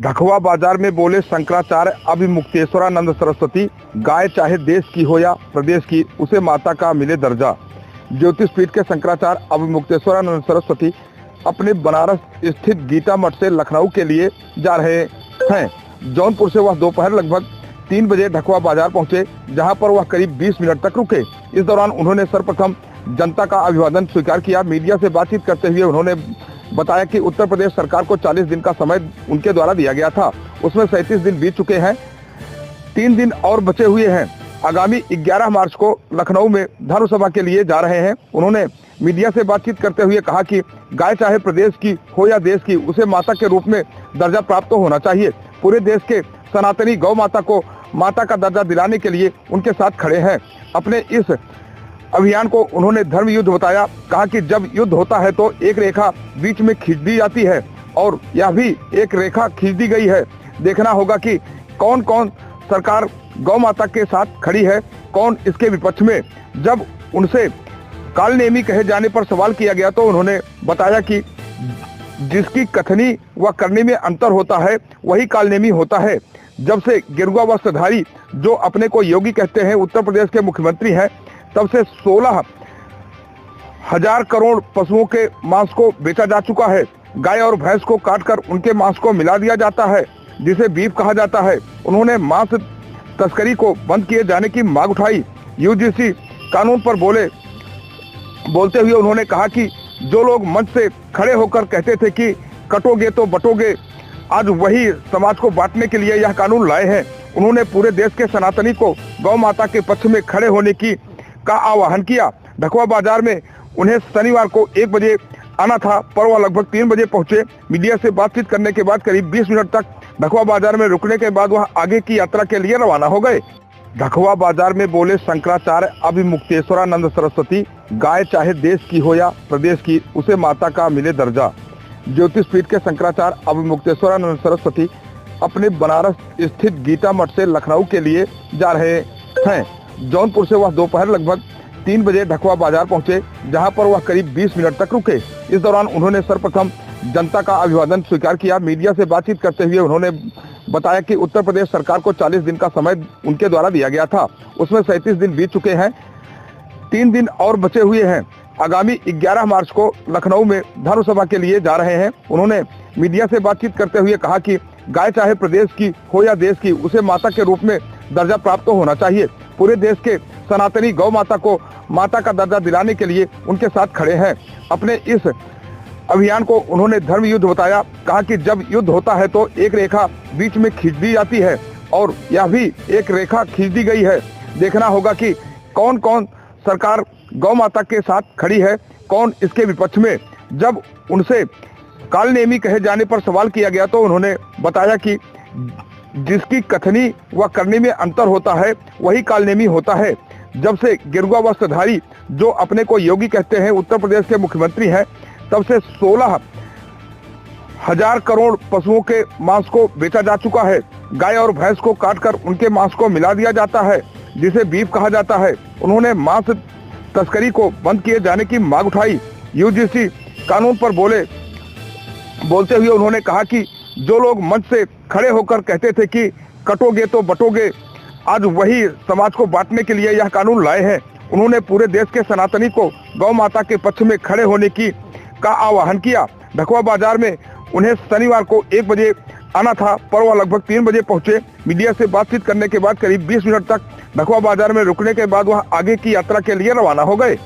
ढकवा बाजार में बोले शंकराचार्य अभिमुक्तेश्वरानंद सरस्वती, गाय चाहे देश की हो या प्रदेश की, उसे माता का मिले दर्जा। ज्योतिष पीठ के शंकराचार्य अभिमुक्तेश्वरानंद सरस्वती अपने बनारस स्थित गीता मठ से लखनऊ के लिए जा रहे हैं। जौनपुर से वह दोपहर लगभग 3 बजे ढकवा बाजार पहुंचे, जहां पर वह करीब 20 मिनट तक रुके। इस दौरान उन्होंने सर्वप्रथम जनता का अभिवादन स्वीकार किया। मीडिया से बातचीत करते हुए उन्होंने बताया कि उत्तर प्रदेश सरकार को 40 दिन का समय उनके द्वारा दिया गया था, उसमें 37 दिन बीत चुके हैं, 3 दिन और बचे हुए हैं। आगामी 11 मार्च को लखनऊ में धर्म सभा के लिए जा रहे हैं। उन्होंने मीडिया से बातचीत करते हुए कहा कि गाय चाहे प्रदेश की हो या देश की, उसे माता के रूप में दर्जा प्राप्त होना चाहिए। पूरे देश के सनातनी गौ माता को माता का दर्जा दिलाने के लिए उनके साथ खड़े हैं। अपने इस अभियान को उन्होंने धर्म युद्ध बताया। कहा कि जब युद्ध होता है तो एक रेखा बीच में खींच दी जाती है, और यह भी एक रेखा खींच दी गई है। देखना होगा कि कौन कौन सरकार गौ माता के साथ खड़ी है, कौन इसके विपक्ष में। जब उनसे कालनेमी कहे जाने पर सवाल किया गया तो उन्होंने बताया कि जिसकी कथनी व करनी में अंतर होता है वही कालनेमी होता है। जब से गेरुआ वस्त्रधारी जो अपने को योगी कहते हैं उत्तर प्रदेश के मुख्यमंत्री हैं, तब से 16,000 करोड़ पशुओं के मांस को बेचा जा चुका है। गाय और भैंस को काटकर उनके मांस को मिला दिया जाता है, जिसे बीफ कहा जाता है। उन्होंने मांस तस्करी को बंद किए जाने की मांग उठाई। यूजीसी कानून पर बोलते हुए उन्होंने कहा कि जो लोग मंच से खड़े होकर कहते थे कि कटोगे तो बटोगे, आज वही समाज को बांटने के लिए यह कानून लाए हैं। उन्होंने पूरे देश के सनातनी को गौ माता के पक्ष में खड़े होने का आह्वान किया। ढकवा बाजार में उन्हें शनिवार को 1 बजे आना था, पर वह लगभग 3 बजे पहुंचे। मीडिया से बातचीत करने के बाद करीब 20 मिनट तक ढकवा बाजार में रुकने के बाद वह आगे की यात्रा के लिए रवाना हो गए। ढकवा बाजार में बोले शंकराचार्य अभिमुक्तेश्वरानंद सरस्वती, गाय चाहे देश की हो या प्रदेश की, उसे माता का मिले दर्जा। ज्योतिष पीठ के शंकराचार्य अभिमुक्तेश्वरानंद सरस्वती अपने बनारस स्थित गीता मठ से लखनऊ के लिए जा रहे हैं। जौनपुर से वह दोपहर लगभग 3 बजे ढकवा बाजार पहुंचे, जहां पर वह करीब 20 मिनट तक रुके। इस दौरान उन्होंने सर्वप्रथम जनता का अभिवादन स्वीकार किया। मीडिया से बातचीत करते हुए उन्होंने बताया कि उत्तर प्रदेश सरकार को 40 दिन का समय उनके द्वारा दिया गया था, उसमें 37 दिन बीत चुके हैं, 3 दिन और बचे हुए हैं। आगामी 11 मार्च को लखनऊ में धर्म सभा के लिए जा रहे हैं। उन्होंने मीडिया से बातचीत करते हुए कहा कि गाय चाहे प्रदेश की हो या देश की, उसे माता के रूप में दर्जा प्राप्त होना चाहिए। पूरे देश के सनातनी गौ माता को माता का दर्जा दिलाने के लिए उनके साथ खड़े हैं। अपने इस अभियान को उन्होंने धर्म युद्ध बताया। कहा कि जब युद्ध होता है तो एक रेखा बीच में खींच दी जाती है, और यह भी एक रेखा खींच दी गई है। देखना होगा कि कौन कौन सरकार गौ माता के साथ खड़ी है, कौन इसके विपक्ष में। जब उनसे कालनेमी कहे जाने पर सवाल किया गया तो उन्होंने बताया कि जिसकी कथनी व करनी में अंतर होता है वही कालनेमी होता है। जब से गेरुआ वस्त्रधारी जो अपने को योगी कहते हैं उत्तर प्रदेश के मुख्यमंत्री हैं, तब से 16,000 करोड़ पशुओं के मांस को बेचा जा चुका है। गाय और भैंस को काटकर उनके मांस को मिला दिया जाता है, जिसे बीफ कहा जाता है। उन्होंने मांस तस्करी को बंद किए जाने की मांग उठाई। यूजीसी कानून पर बोलते हुए उन्होंने कहा कि जो लोग मंच से खड़े होकर कहते थे कि कटोगे तो बटोगे, आज वही समाज को बांटने के लिए यह कानून लाए हैं। उन्होंने पूरे देश के सनातनी को गौ माता के पक्ष में खड़े होने का आह्वान किया। ढकवा बाजार में उन्हें शनिवार को 1 बजे आना था, पर वह लगभग 3 बजे पहुंचे। मीडिया से बातचीत करने के बाद करीब 20 मिनट तक ढकवा बाजार में रुकने के बाद वह आगे की यात्रा के लिए रवाना हो गए।